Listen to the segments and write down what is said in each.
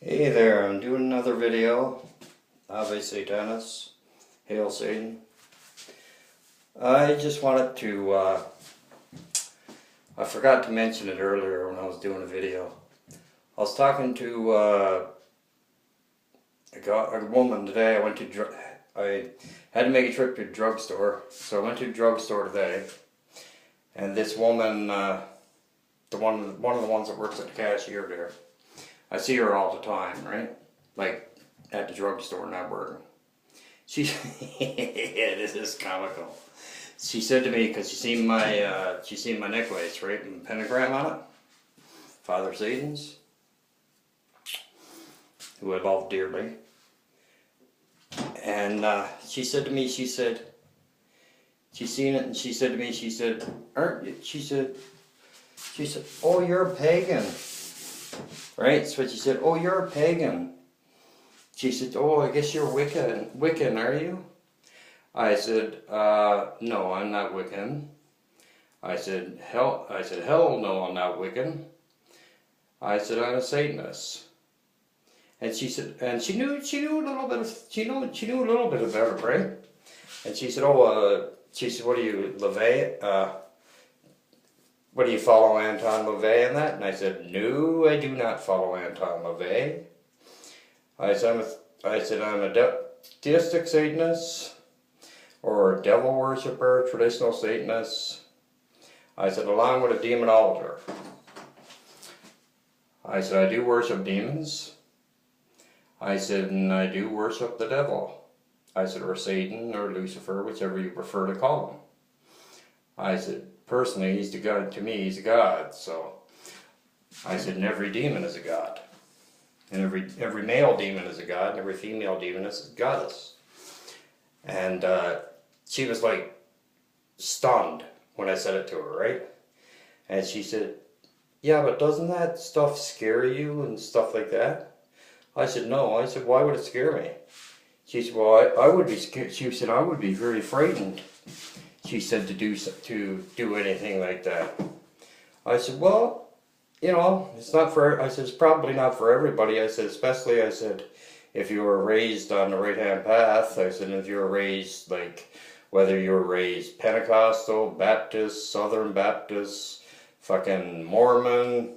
Hey there, I'm doing another video. Ave Satanis. Hail Satan. I just wanted to, I forgot to mention it earlier when I was doing a video. I was talking to a woman today. I had to make a trip to the drugstore, so I went to the drugstore today. And this woman, one of the ones that works at the cashier there, I see her all the time, right? Like at the drugstore, not working. She, yeah, this is comical. She said to me, because she seen my necklace, right, and pentagram on it, Father Satan's, who I love dearly. And she said to me, she said, seen it, and she said to me, she said, aren't you? She said, oh, you're a pagan. Right? So she said, oh, you're a pagan. She said, oh, I guess you're Wiccan, are you? I said, no, I'm not Wiccan. I said, hell no, I'm not Wiccan. I said, I'm a Satanist. And she said, and she knew a little bit about it, right? And she said, what do you, LaVey, what do you follow Anton LaVey in that? And I said, no, I do not follow Anton LaVey. I said, I'm a Deistic Satanist, or devil worshipper, traditional Satanist. I said, along with a Deamonolatry. I said, I do worship demons. I said, and I do worship the devil. I said, or Satan, or Lucifer, whichever you prefer to call him. I said, personally, he's the God. To me, he's a God. So I said, and every demon is a god, and every male demon is a god, and every female demon is a goddess. And she was like stunned when I said it to her, right? And she said, yeah, but doesn't that stuff scare you and stuff like that? I said, no. I said, why would it scare me? She said, well, I would be scared. She said, I would be very frightened. She said, to do anything like that. I said, well, you know, it's not for, I said, it's probably not for everybody. I said, especially, I said, if you were raised on the right-hand path. I said, if you were raised, like, whether you were raised Pentecostal, Baptist, Southern Baptist, fucking Mormon,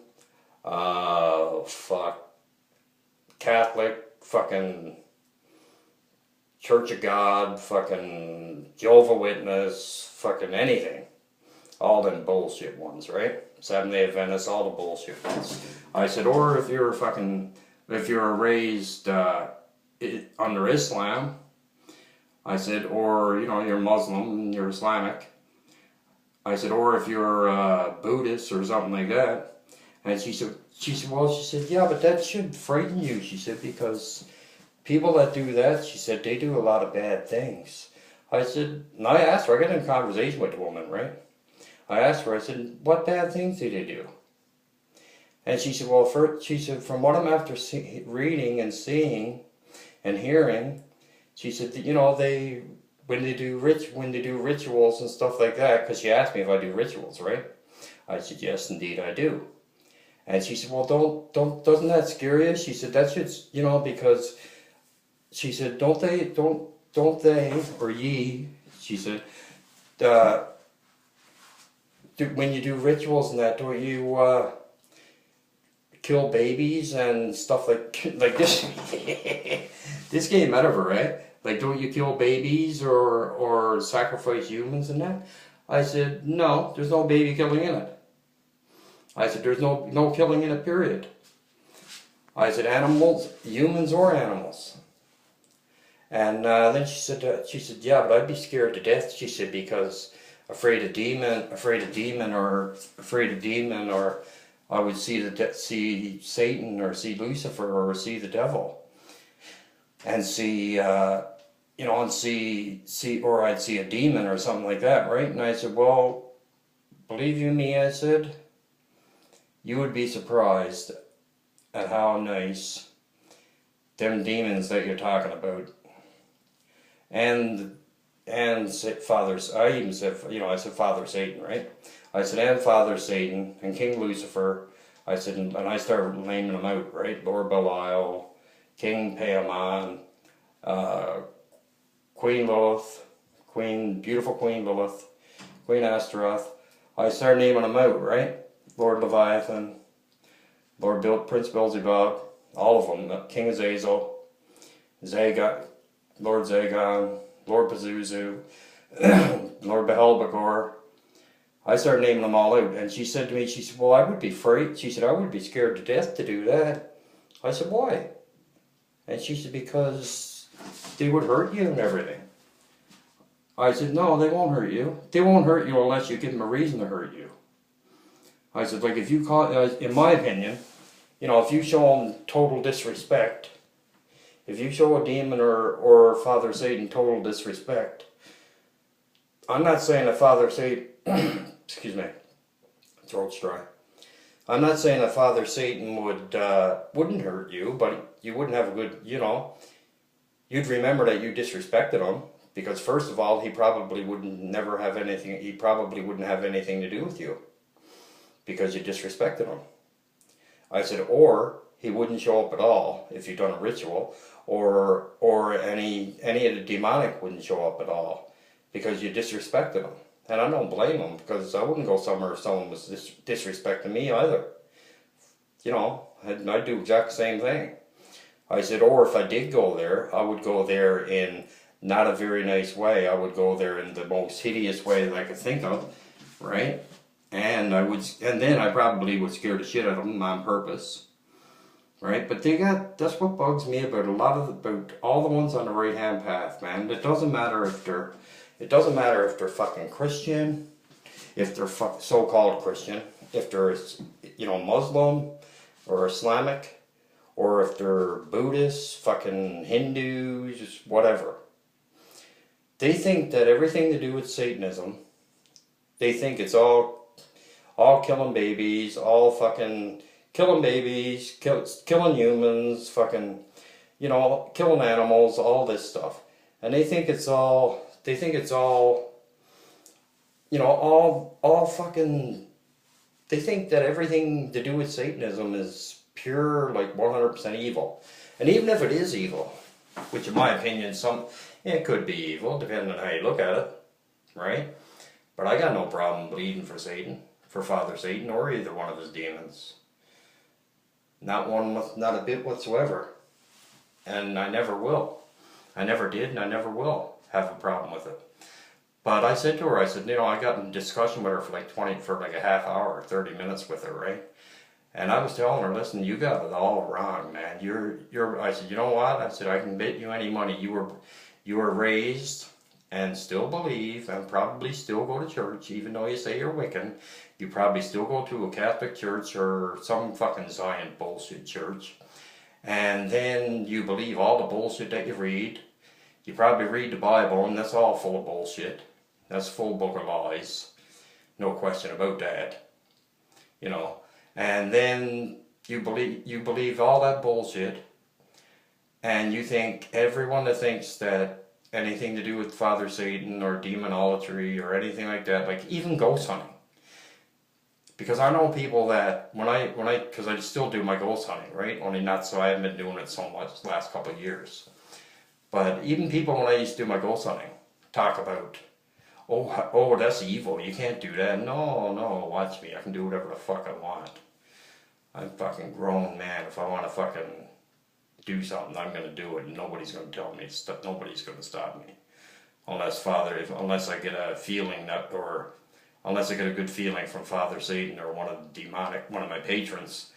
Catholic, fucking Church of God, fucking Jehovah's Witness, fucking anything. All them bullshit ones, right? Seventh-day Adventists, all the bullshit ones. I said, or if you're raised under Islam, I said, or, you know, you're Muslim, you're Islamic. I said, or if you're Buddhist or something like that. And she said, yeah, but that should frighten you, she said, because people that do that, she said, they do a lot of bad things. I said, and I asked her, I got in a conversation with the woman, right? I asked her, I said, what bad things did they do? And she said, well, she said, from what I'm after reading and seeing and hearing, she said, that, you know, when they do rituals and stuff like that, because she asked me if I do rituals, right? I said, yes, indeed, I do. And she said, well, doesn't that scare you? She said, that should, you know, because she said, don't they, or ye, she said, when you do rituals and that, don't you kill babies and stuff like this? This came out of her, right? Like, don't you kill babies or sacrifice humans and that? I said, no, there's no baby killing in it. I said, there's no killing in it, period. I said, animals, humans or animals. And then she said, yeah, but I'd be scared to death, she said, because afraid of demon, or I would see Satan, or see Lucifer, or see the devil, and see, you know, and or I'd see a demon or something like that, right? And I said, well, believe you me, I said, you would be surprised at how nice them demons that you're talking about, and fathers, I even said, you know, I said Father Satan, right? I said, and Father Satan and King Lucifer I said, and I started naming them out, right? Lord Belial, King Paimon, Queen Lilith, beautiful Queen Lilith, Queen Astaroth. I started naming them out, right? Lord Leviathan, Prince Beelzebub, all of them, King Azazel, Lord Zagon, Lord Pazuzu, Lord Behelbegor. I started naming them all out, and she said to me, she said, well, I would be afraid. She said, I would be scared to death to do that. I said, why? And she said, because they would hurt you and everything. I said, no, they won't hurt you. They won't hurt you unless you give them a reason to hurt you. I said, like, if you call, in my opinion, you know, if you show them total disrespect, if you show a demon or Father Satan total disrespect, I'm not saying that Father Satan, excuse me, throat's dry. I'm not saying that Father Satan wouldn't hurt you, but you wouldn't have a good, you know, you'd remember that you disrespected him, because first of all, he probably wouldn't have anything to do with you, because you disrespected him. I said, or he wouldn't show up at all if you'd done a ritual, or any of the demonic wouldn't show up at all, because you disrespected him. And I don't blame him, because I wouldn't go somewhere if someone was disrespecting me either. You know, I'd do exact same thing. I said, or if I did go there, I would go there in not a very nice way. I would go there in the most hideous way that I could think of, right? And then I probably would scare the shit out of them on purpose, right? But that's what bugs me about about all the ones on the right hand path, man. It doesn't matter if they're fucking Christian, if they're so-called Christian, if they're, you know, Muslim or Islamic, or if they're Buddhists, fucking Hindus, whatever. They think that everything to do with Satanism, they think it's all killing babies, all fucking killing babies, killing humans, fucking, you know, killing animals, all this stuff. And they think it's all, you know, all fucking, they think that everything to do with Satanism is pure, like 100% evil. And even if it is evil, which in my opinion, it could be evil, depending on how you look at it, right? But I got no problem bleeding for Satan, for Father Satan, or either one of his demons. Not a bit whatsoever. And I never will. I never did, and I never will have a problem with it. But I said to her, I said, you know, I got in discussion with her for like a half hour, 30 minutes with her, right? And I was telling her, listen, you got it all wrong, man. I said, you know what? I said, I can bet you any money you were raised and still believe and probably still go to church, even though you say you're Wiccan. You probably still go to a Catholic church or some fucking Zion bullshit church. And then you believe all the bullshit that you read. You probably read the Bible, and that's all full of bullshit. That's full book of lies. No question about that. You know. And then you believe all that bullshit, and you think everyone that thinks that anything to do with Father Satan or demonolatry or anything like that, like even ghost hunting. Because I know people that because I still do my ghost hunting, right? Only not so, I haven't been doing it so much the last couple of years. But even people when I used to do my ghost hunting talk about, oh, that's evil, you can't do that. No, watch me, I can do whatever the fuck I want. I'm a fucking grown man. If I want to fucking do something, I'm going to do it, and nobody's going to tell me, nobody's going to stop me. Unless I get a feeling unless I get a good feeling from Father Satan or one of my patrons,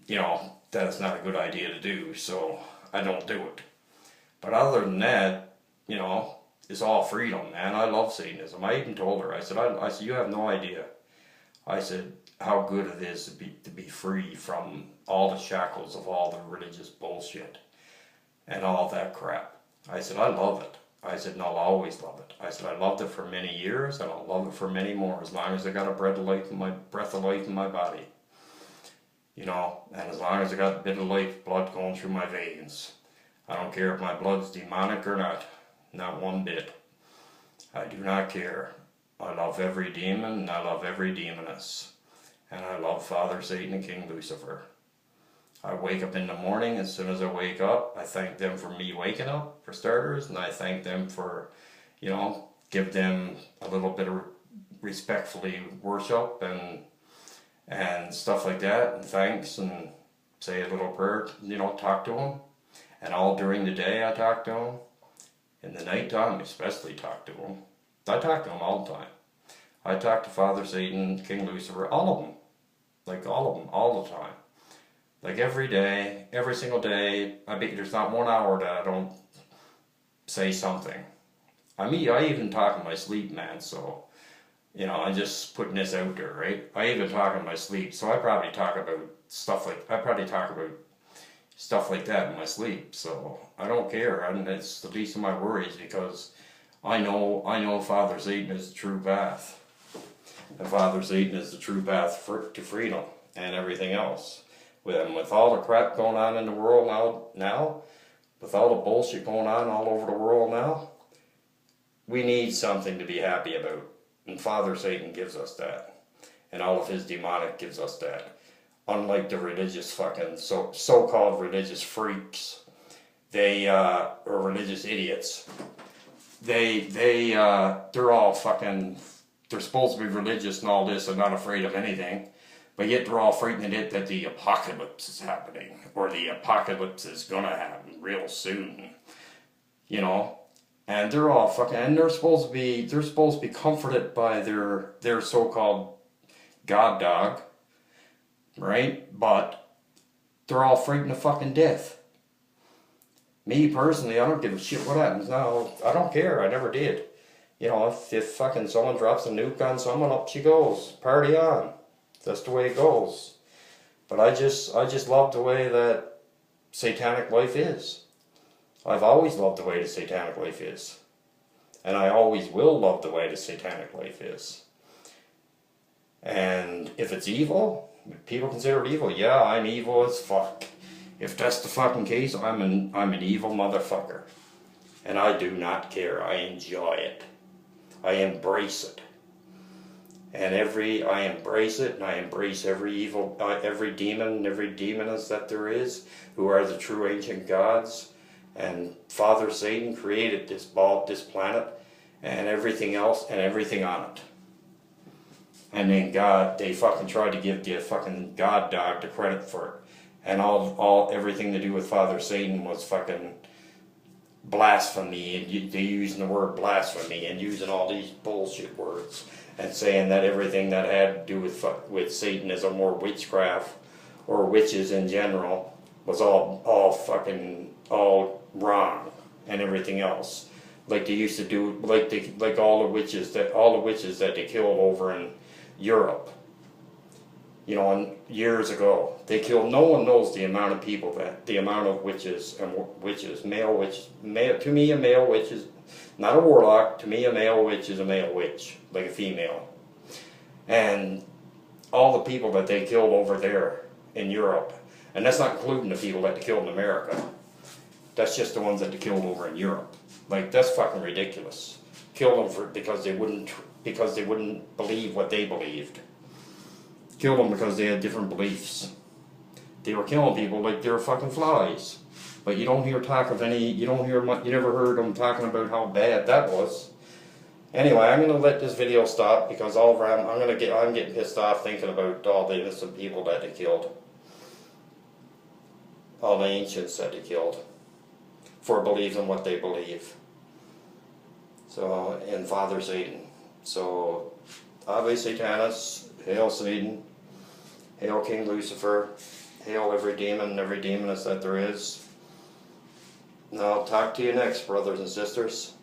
you know, that it's not a good idea to do, so I don't do it. But other than that, you know, it's all freedom, man. I love Satanism. I even told her, I said, you have no idea. I said, how good it is to be free from all the shackles of all the religious bullshit and all that crap. I said, I love it. I said, and I'll always love it. I said, I loved it for many years, and I'll love it for many more, as long as I got a breath of life in my body. You know, and as long as I got a bit of life blood going through my veins. I don't care if my blood's demonic or not one bit. I do not care. I love every demon, and I love every demoness. And I love Father Satan and King Lucifer. I wake up in the morning, as soon as I wake up, I thank them for me waking up, for starters, and I thank them for, you know, give them a little bit of respectfully worship and stuff like that, and thanks, and say a little prayer, you know, talk to them. And all during the day I talk to them. In the nighttime, especially talk to them. I talk to them all the time. I talk to Father Satan, King Lucifer, all of them. Like all of them, all the time. Like every day, every single day. I bet there's not 1 hour that I don't say something. I even talk in my sleep, man, so, you know, I'm just putting this out there, right? I even talk in my sleep, so I probably talk about stuff like that in my sleep, so I don't care, and it's the least of my worries, because I know Father Satan is the true path. And Father Satan is the true path to freedom and everything else. With all the crap going on in the world now, with all the bullshit going on all over the world now, we need something to be happy about. And Father Satan gives us that. And all of his demonic gives us that. Unlike the religious fucking, so-called religious freaks, or religious idiots, they're all fucking, they're supposed to be religious and all this and not afraid of anything, but yet they're all frightened that the apocalypse is happening, or the apocalypse is gonna happen real soon, you know. And they're all fucking, and they're supposed to be comforted by their so-called God dog, right? But they're all frightened of fucking death. Me personally, I don't give a shit what happens now. I don't care. I never did. You know, if fucking someone drops a nuke on someone, up she goes. Party on. That's the way it goes. But I just love the way that satanic life is. I've always loved the way the satanic life is. And I always will love the way the satanic life is. And if it's evil, if people consider it evil, yeah, I'm evil as fuck. If that's the fucking case, I'm an evil motherfucker. And I do not care. I enjoy it. I embrace it. And I embrace it, and I embrace every evil, every demon, every demoness that there is, who are the true ancient gods. And Father Satan created this planet, and everything else, and everything on it. And then they fucking tried to give the fucking God dog the credit for it. And everything to do with Father Satan was fucking blasphemy, and they using the word blasphemy, and using all these bullshit words, and saying that everything that had to do with Satanism or witchcraft, or witches in general, was all wrong, and everything else. Like they used to do, like all the witches that they killed over in Europe. You know, and years ago, they killed. No one knows the amount of people the amount of witches, male witches. To me, a male witch is not a warlock. To me, a male witch is a male witch, like a female. And all the people that they killed over there in Europe, and that's not including the people that they killed in America. That's just the ones that they killed over in Europe. Like, that's fucking ridiculous. Killed them because they wouldn't believe what they believed. Killed them because they had different beliefs. They were killing people like they were fucking flies. But you don't hear talk of any. You never heard them talking about how bad that was. Anyway, I'm gonna let this video stop because I'm getting pissed off thinking about all the innocent people that they killed. All the ancients that they killed for believing what they believe. So, and Father Satan. So, Ave Satanas, hail Satan, hail King Lucifer, hail every demon and every demoness that there is. And I'll talk to you next, brothers and sisters.